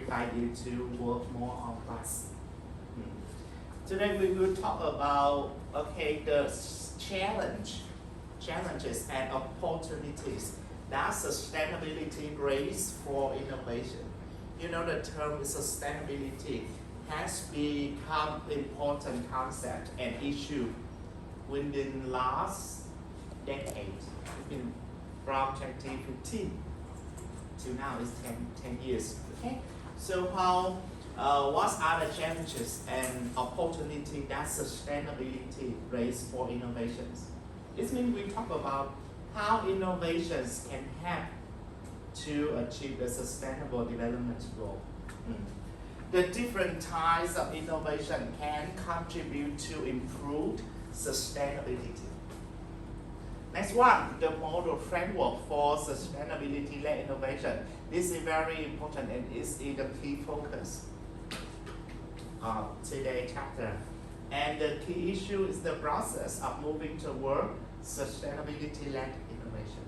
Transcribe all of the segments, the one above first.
invite you to work more on class. Today we will talk about the challenges and opportunities that sustainability brings for innovation. You know, the term sustainability has become important concept and issue within last decade, from 2015 to now is 10 years. Okay, so what are the challenges and opportunity that sustainability brings for innovations? This means we talk about how innovations can help to achieve the sustainable development goal. The different types of innovation can contribute to improved sustainability. Next one, the model framework for sustainability-led innovation. This is very important and is the key focus of today's chapter. And the key issue is the process of moving toward sustainability-led innovation.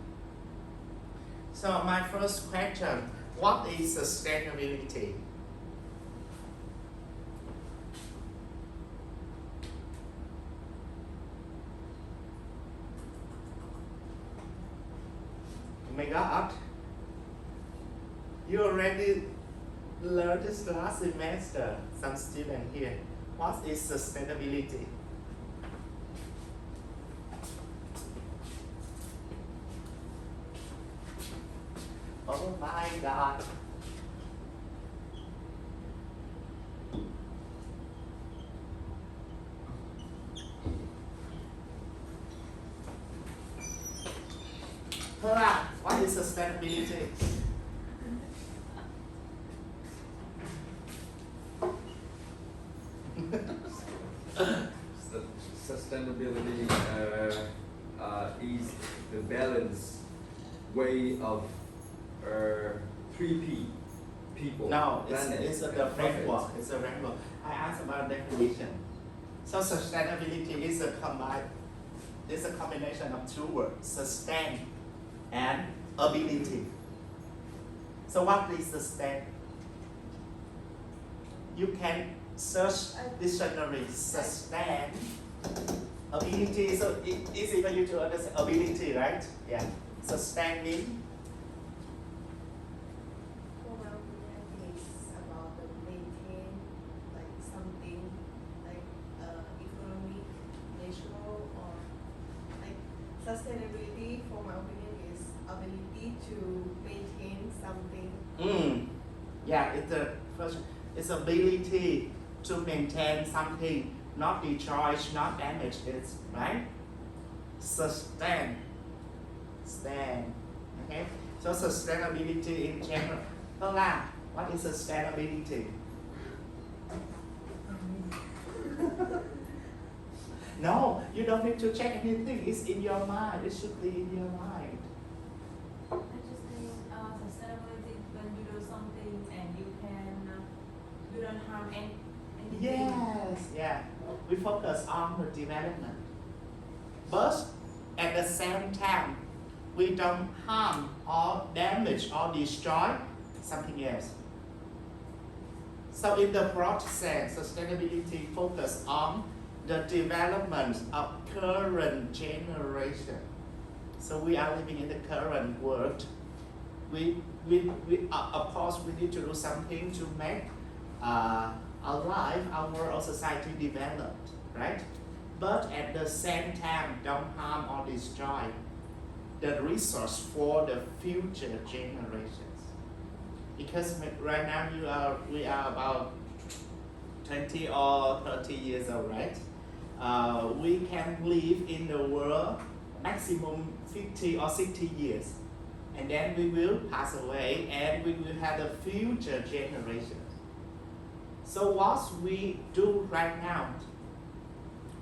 So my first question, what is sustainability? Oh my God, you already learned this last semester, some student here. What is sustainability? Oh my God. Hera, what is sustainability? Sustainability is the balanced way of 3P, people, No, planet, it's a and framework. profit. It's a framework. I asked about definition. So sustainability is a combination of two words, sustain and ability. So what is sustain? You can search dictionary, sustain, ability. So it's easy for you to understand ability, right? Yeah. Sustain means For my opinion, it's about the maintain like something like economic, natural, or like sustainability. For my opinion, is ability to maintain something. Yeah, it's ability to maintain something, not destroy, not damage it, right? Sustain. Stand. Okay? So sustainability in general. Hola, what is sustainability? No, you don't need to check anything. It's in your mind. It should be in your mind. I just think sustainability is when you do something and you don't harm anything. Yes, yeah. We focus on the development. But at the same time, we don't harm or damage or destroy something else. So in the broad sense, sustainability focus on the development of current generation. So we are living in the current world. Of course, we need to do something to make our life, our world, our society developed, right? But at the same time, don't harm or destroy the resource for the future generations. Because right now we are about 20 or 30 years old, right? We can live in the world maximum 50 or 60 years. And then we will pass away and we will have the future generations. So what we do right now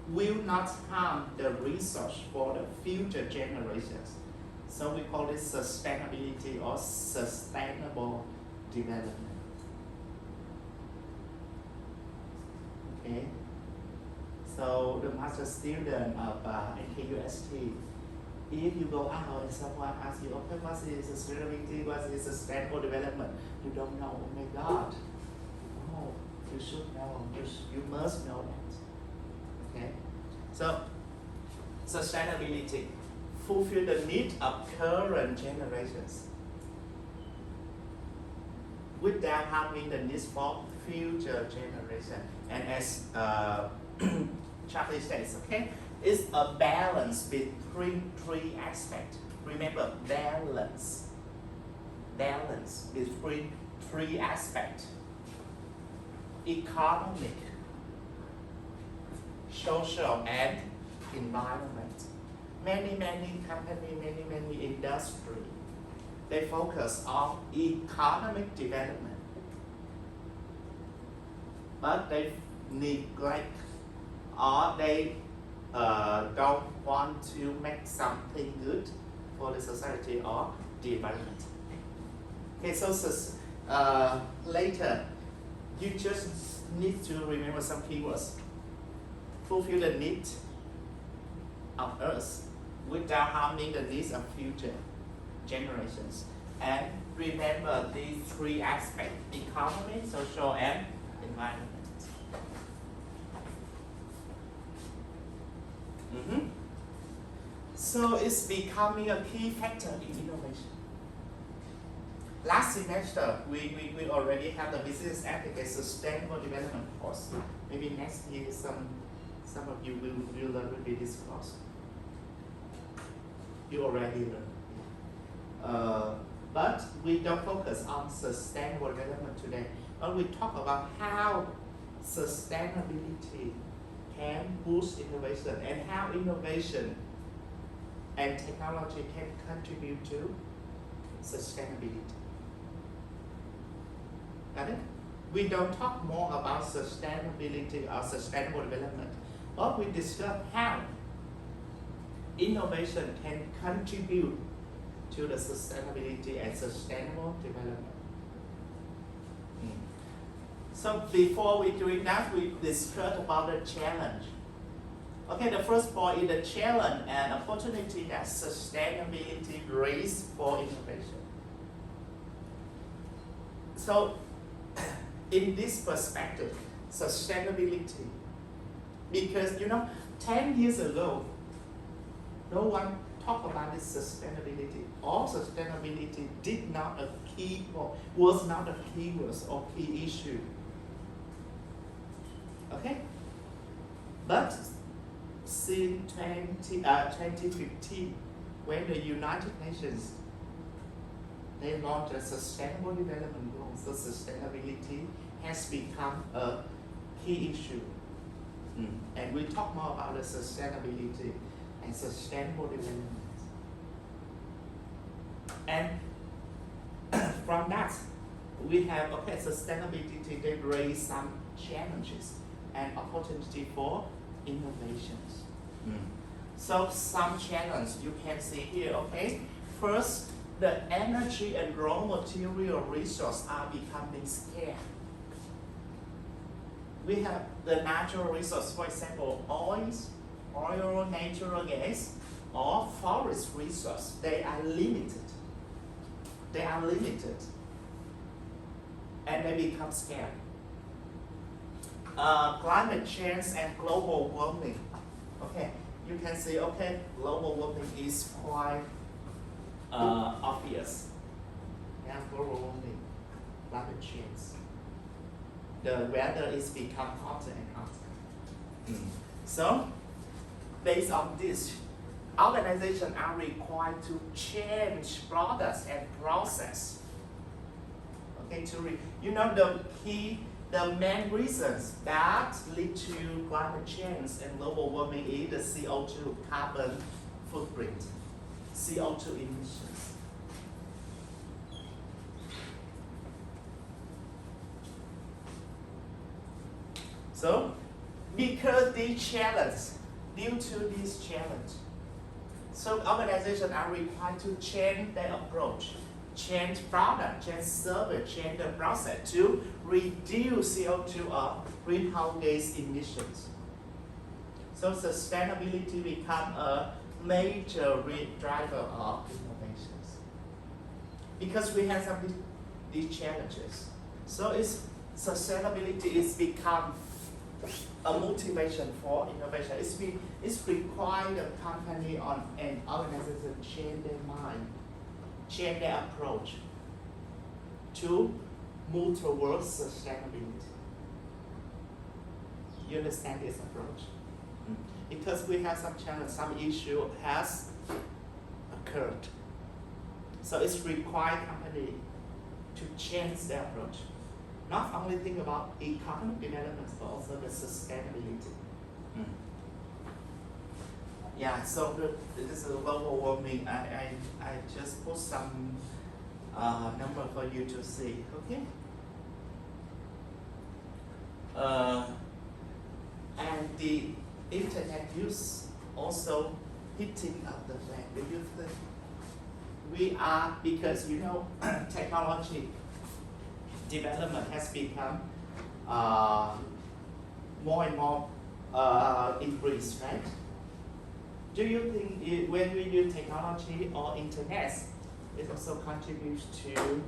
will not harm the resource for the future generations. So we call it sustainability or sustainable development. Okay. So the master student of NKUST, if you go out and someone asks you, okay, what is sustainability, what is sustainable development? You don't know, oh my God, you should know, you must know that. Okay? So, sustainability fulfill the need of current generations without harming the needs for future generation. And as Charlie says, okay, it's a balance between three aspects. Remember, balance between three aspects: economic, social, and environment. Many companies, many industry, they focus on economic development, but they neglect or they don't want to make something good for the society or the environment. Okay, so later, you just need to remember some keywords. Fulfill the need of us without harming the needs of future generations. And remember these three aspects: economy, social, and environment. So it's becoming a key factor in innovation. Last semester, we already have the business ethics sustainable development course. Maybe next year some of you will learn with this course. You already learned. But we don't focus on sustainable development today. But we talk about how sustainability can boost innovation and how innovation and technology can contribute to sustainability. Got it? We don't talk more about sustainability or sustainable development, but we discuss how innovation can contribute to the sustainability and sustainable development. So before we doing that, we discussed about the challenge. Okay, the first point is the challenge and opportunity that sustainability raises for innovation. So, in this perspective, sustainability, because 10 years ago, no one talked about this sustainability. All sustainability was not a keyword or key issue. Okay? But since 2015, when the United Nations they launched a sustainable development goals, so sustainability has become a key issue. And we talk more about the sustainability and sustainable development. And from that, we have sustainability they raise some challenges and opportunity for innovations. So some challenges you can see here, okay? First, the energy and raw material resources are becoming scarce. We have the natural resource, for example, oil, natural gas, or forest resource. They are limited. And they become scarce. Climate change and global warming. Okay, you can see, global warming is quite obvious. Yeah, global warming, climate change. The weather is become hotter and hotter. So, based on this, organizations are required to change products and process. Okay, the main reasons that lead to climate change and global warming is the CO2 carbon footprint, CO2 emissions. So, because due to this challenge, so organizations are required to change their approach, change product, change service, change the process to reduce CO2 or greenhouse gas emissions. So sustainability become a major driver of innovations. Because we have some these challenges. So it's sustainability is become a motivation for innovation. It's required the company on an organization change their mind, change their approach to move towards sustainability. You understand this approach? Because we have some challenge, some issue has occurred. So it's required company to change their approach. Not only think about economic development, but also the sustainability. Yeah, so this is global warming. I just put some number for you to see, okay? And the internet use also hitting up the fan. Do you think we are, because you know technology development has become more and more increased, right? Do you think when we use technology or internet, it also contributes to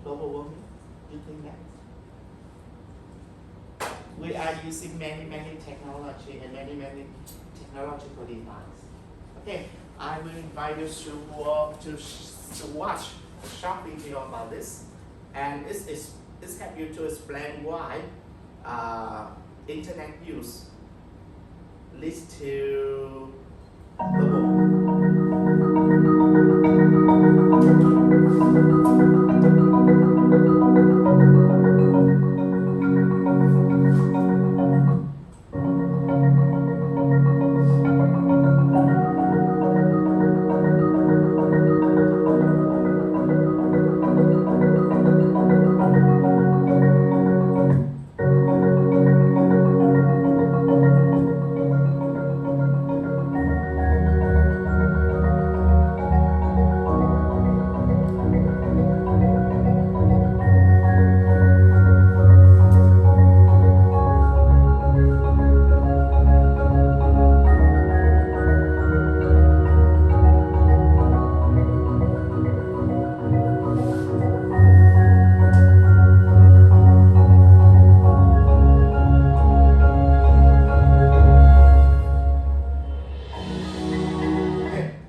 global warming? Do you think that? We are using many technology and many technological devices. Okay, I will invite you to watch a short video about this, and it's help you to explain why internet use leads to global.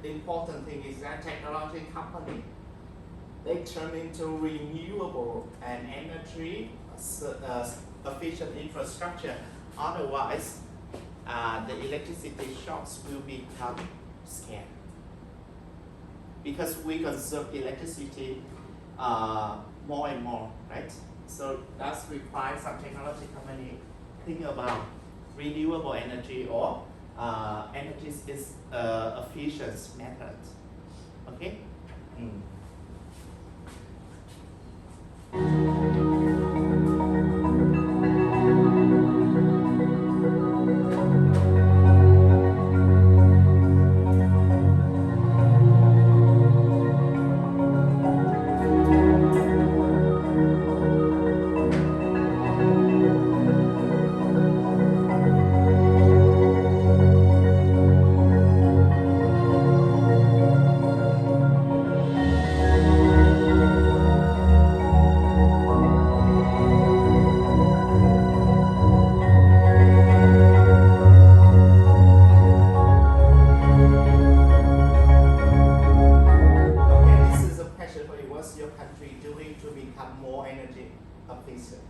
Important thing is that technology company, they turn into renewable and energy efficient infrastructure. Otherwise, the electricity shocks will become scarce. Because we consume electricity more and more, right? So that's requires some technology company think about renewable energy or energy is efficient method. Okay? More energy efficient.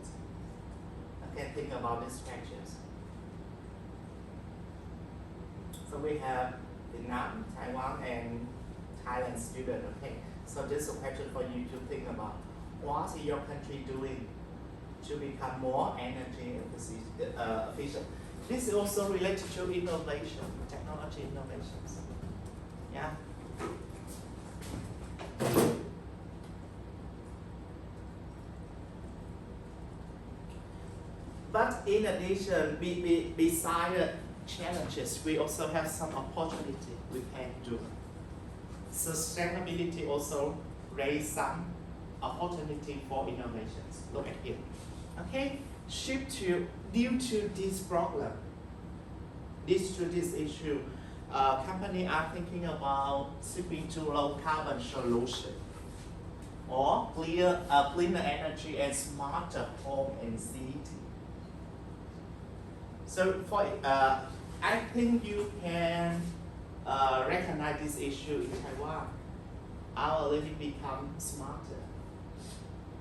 Okay, think about these questions. So we have Vietnam, Taiwan, and Thailand student. Okay, so this is a question for you to think about. What is your country doing to become more energy efficient? This is also related to innovation, technology innovations. Yeah. But in addition, beside the challenges, we also have some opportunity we can do. Sustainability also raise some opportunity for innovations. Look at here. Okay, due to this problem, this issue, companies are thinking about shifting to low carbon solution. or cleaner energy and smarter home and city. So I think you can recognize this issue in Taiwan. Our living become smarter.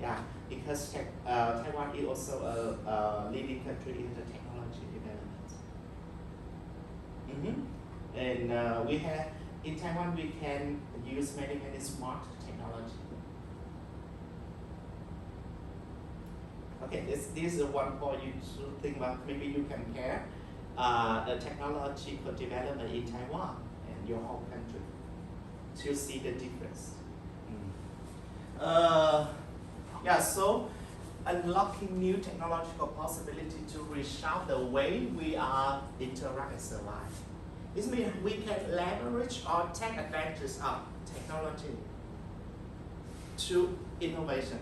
Yeah, because Taiwan is also a leading country in the technology development. And we have in Taiwan we can use many smart technology. Okay, this is one point you should think about. Maybe you compare the technological development in Taiwan and your home country to see the difference. Yeah, so unlocking new technological possibility to reshape the way we are interact and survive. This means we can leverage or take advantage of technology to innovation.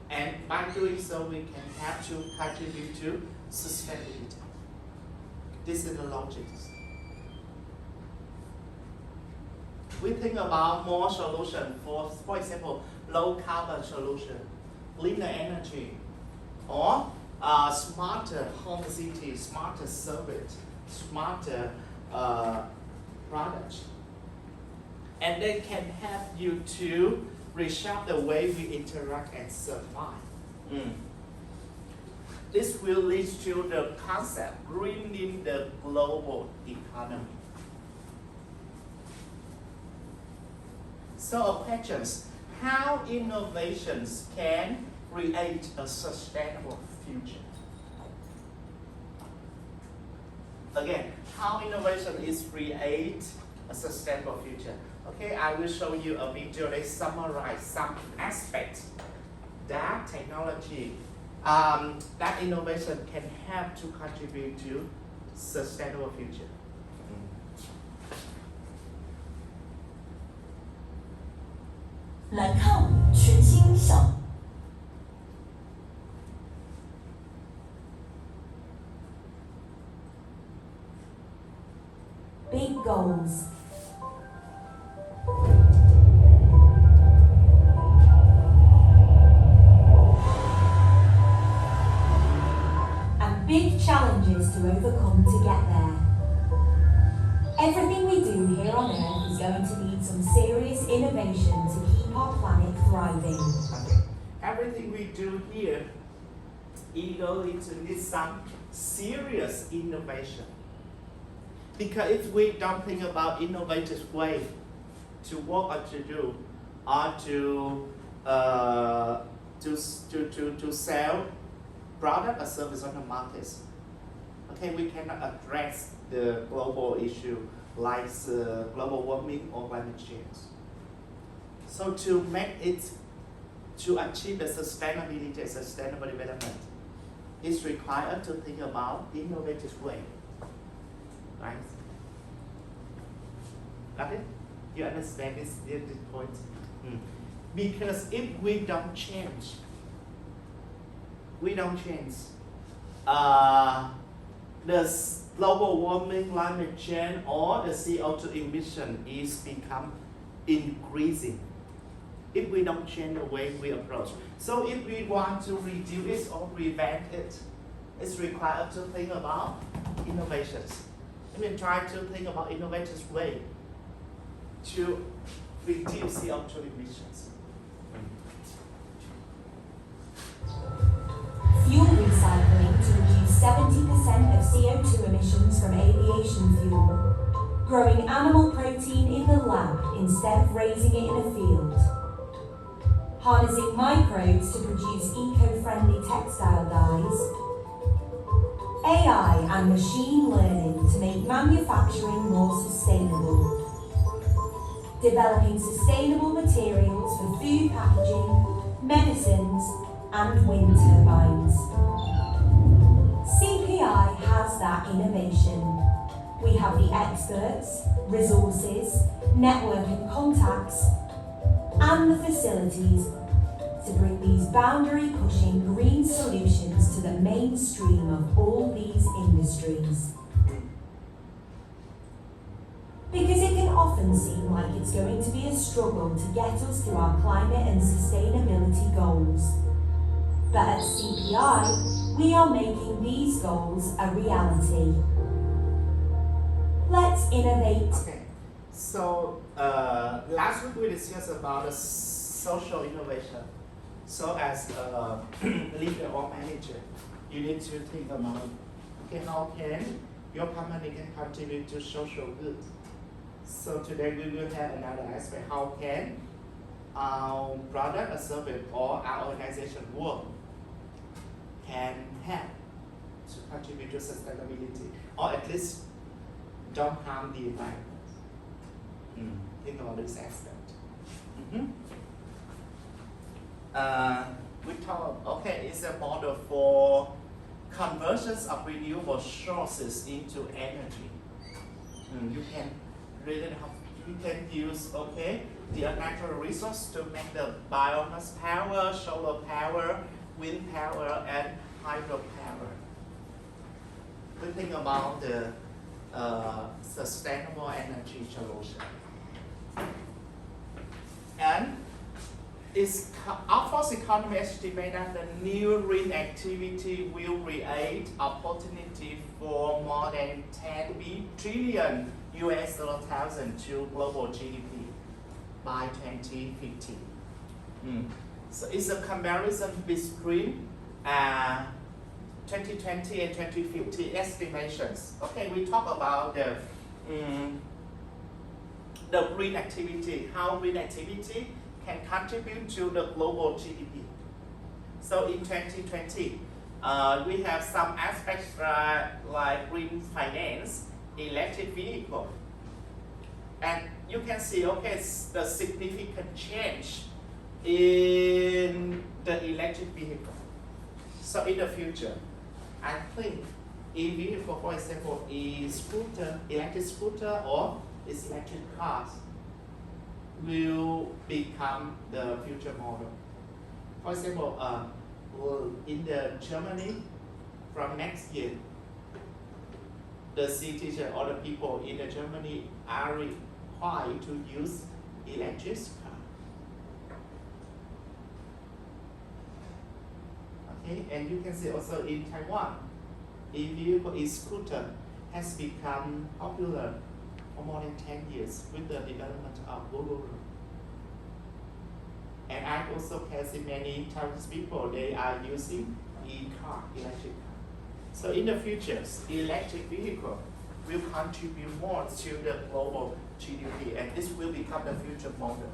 And by doing so, we can have to contribute to sustainability. This is the logic. We think about more solution for example, low carbon solution, cleaner energy, or smarter home city, smarter service, smarter products. And they can help you to reshape the way we interact and survive. This will lead to the concept greening the global economy. So questions, how innovations can create a sustainable future? Again, how innovation is create a sustainable future? Okay, I will show you a video that summarize some aspects that technology, that innovation can help to contribute to sustainable future. 来看全新小 Big goals. And big challenges to overcome to get there. Everything we do here on Earth is going to need some serious innovation to keep our planet thriving. Okay. Everything we do here is going to need some serious innovation. Because if we don't think about innovative way to work or to do, or to sell product or service on the markets, okay, we cannot address the global issue like global warming or climate change. So to make it, to achieve the sustainability and sustainable development, it's required to think about innovative way. Right? Got it? You understand this point? Because if we don't change, the global warming, climate change, or the CO2 emission is become increasing. If we don't change the way we approach. So if we want to reduce it or prevent it, it's required to think about innovations. I mean, try to think about innovative way to reduce CO2 emissions. Fuel recycling to reduce 70% of CO2 emissions from aviation fuel. Growing animal protein in the lab instead of raising it in a field. Harnessing microbes to produce eco-friendly textile dyes. AI and machine learning to make manufacturing more sustainable. Developing sustainable materials for food packaging, medicines, and wind turbines. CPI has that innovation. We have the experts, resources, network and contacts, and the facilities to bring these boundary-pushing green solutions to the mainstream of all these industries. Because it can offer often seem like it's going to be a struggle to get us to our climate and sustainability goals. But at CPI, we are making these goals a reality. Let's innovate. Okay, so last week we discussed about the social innovation. So as a leader or manager, you need to think about, okay, how can your company can contribute to social good. So today we will have another aspect, how can our product or service or our organization work can help to contribute to sustainability, or at least don't harm the environment. Think about this aspect. We talk, okay, it's a model for conversions of renewable sources into energy. You can you can use, okay, the natural resource to make the biomass power, solar power, wind power, and hydropower. We think about the sustainable energy solution. And our first economy estimate that the new green activity will create opportunity for more than 10 trillion US thousand to global GDP by 2050. So it's a comparison between 2020 and 2050 estimations. Okay, we talk about the green activity, how green activity can contribute to the global GDP. So in 2020, we have some aspects like green finance, electric vehicle. And you can see, okay, the significant change in the electric vehicle. So in the future, I think e-vehicle, for example, e-scooter, electric scooter or electric cars will become the future model. For example, in Germany, from next year, the citizens or the people in Germany are required to use electric car. Okay, and you can see also in Taiwan, e-vehicle, e-scooter has become popular for more than 10 years with the development of Google. And I also can see many Taiwanese people, they are using e-car, electric car. So in the future, electric vehicle will contribute more to the global GDP, and this will become the future model.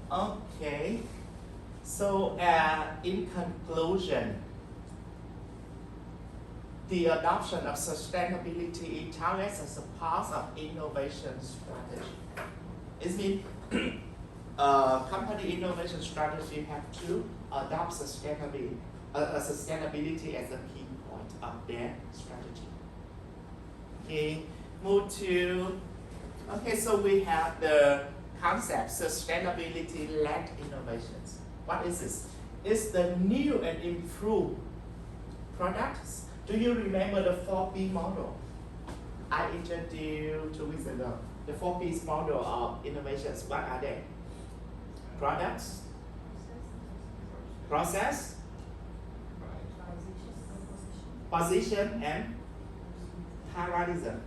Okay. So in conclusion, the adoption of sustainability in Thailand as a part of innovation strategy. It means company innovation strategy have to adopt sustainability as a key point of their strategy. Okay, move to, okay, so we have the concept sustainability-led innovations. What is this? It's the new and improved products. Do you remember the 4P model? I introduced 2 weeks ago. The 4P model of innovations, what are they? Products, process, position, and parallelism.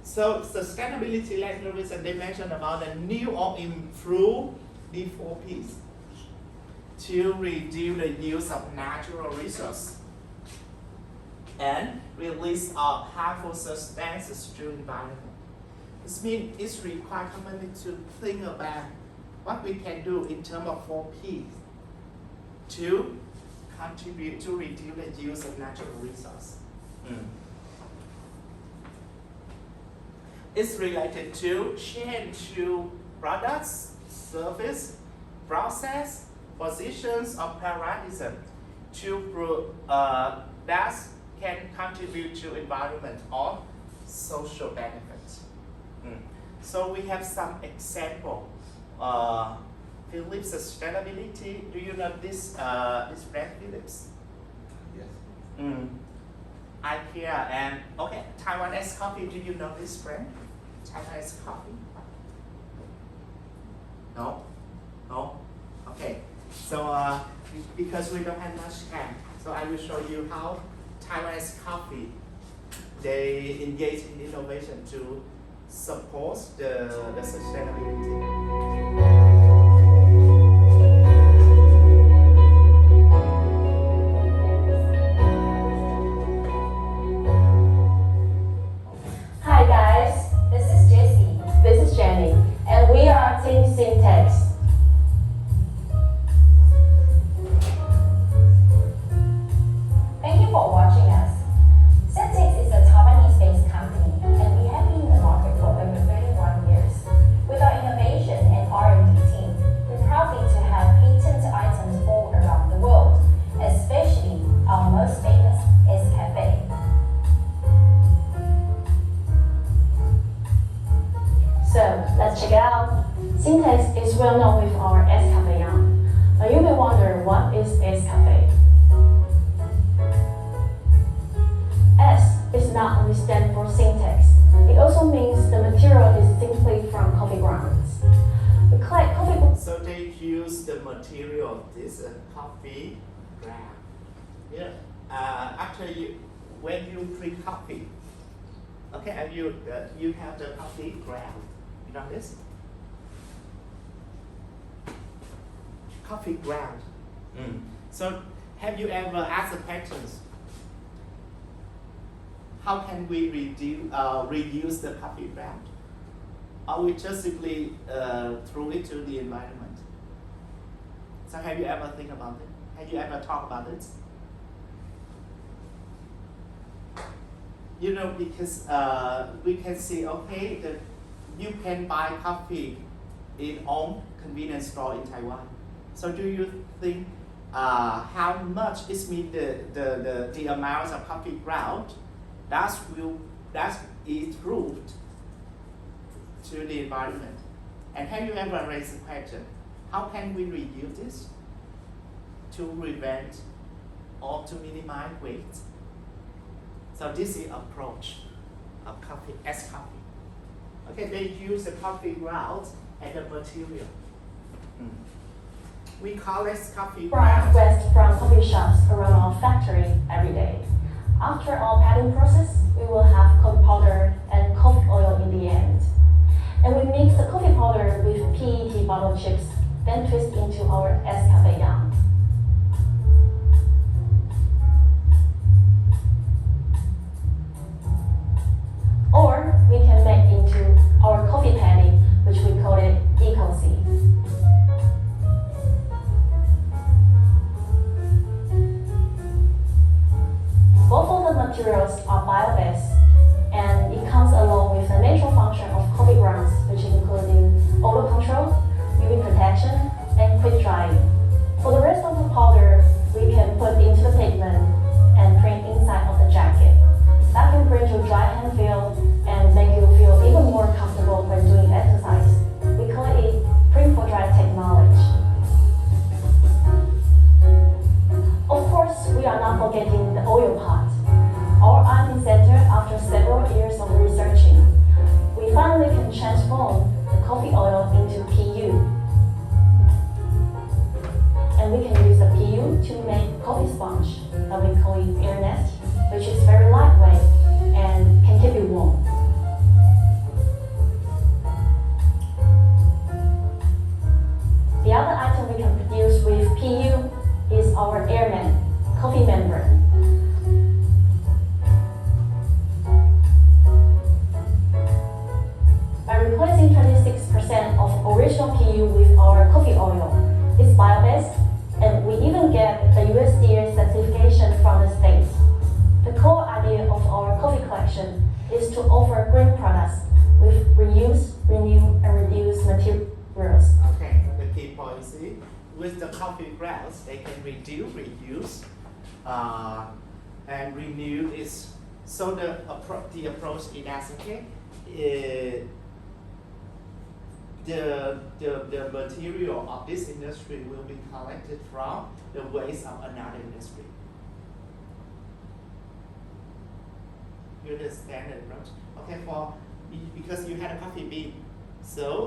So sustainability-led innovation, they mentioned about the new or improved the 4Ps to reduce the use of natural resources and release of harmful substances to the environment. This means it's required company to think about what we can do in terms of 4Ps to contribute to reduce the use of natural resources. It's related to change to products, service, process, positions, or paradigm to that can contribute to environment or social benefits. So we have some example. Philips sustainability. Do you know this brand Philips? IKEA and okay, Taiwanese coffee. Do you know this brand? Taiwanese coffee? No? No? Okay. So because we don't have much time, so I will show you how Taiwanese coffee they engage in innovation to support the sustainability. Hi guys, this is Jessie. This is Jenny, and we are Team Syntex. Thank you for watching us. Syntex is a Taiwanese-based company, and we have been in the market for over 31 years. With our innovation and R&D team, we're proud to have patent items all around the world, especially our most famous Escafe. So let's check it out. Syntex is well known with our Escafe yarn. Now you may wonder, what is Escafe? S is not only stand for Syntex. It also means the material is simply from coffee grounds. We collect coffee. So they use the material of this coffee ground. Yeah. After when you drink coffee, okay, and you have the coffee ground. You know this? Coffee ground. So have you ever asked the patrons, how can we reuse the coffee ground? Or we just simply throw it to the environment? So have you ever think about it? Have you ever talked about it? You know, because we can see, okay, you can buy coffee in own convenience store in Taiwan. So do you think how much is mean the amount of coffee ground that is proved to the environment? And have you ever raised the question, how can we reduce this to prevent or to minimize waste? So this is approach of coffee as coffee. Okay, they use the coffee ground as a material. We call this coffee Brown ground. waste from coffee shops around our factory every day. After our padding process, we will have coffee powder and coffee oil in the end. And we mix the coffee powder with PET bottle chips, then twist into our Escafe yarn. Or we can make into our coffee paddy, which we call it EcoC. Both of the materials are bio-based, and it comes along with the natural function of coffee grounds, which including odor control, UV protection, and quick drying. For the rest of the powder, we can put into the pigment and print inside of the jacket. That can bring you dry hand feel and make you feel even more comfortable when doing exercise. We call it print for dry technology. Of course, we are not forgetting the oil part. Our R&D center, after several years of researching, we finally can transform the coffee oil into PU. And we can use the PU to make coffee sponge, that we call it air nest, which is very lightweight and can keep you warm. The other item we can produce with PU is our Airman coffee membrane. By replacing 26% of original PU with our coffee oil, it's bio-based, and we even get the USDA certification from the States. The core idea of our coffee collection is to offer green products with reuse, renew, and reduce materials. Okay, the key policy with the coffee grounds, they can reduce, reuse, and renew. Is so the approach in Escafe, the material of this industry will be collected from the waste of another industry. you understand it, right? Okay, for because you had a coffee bean, so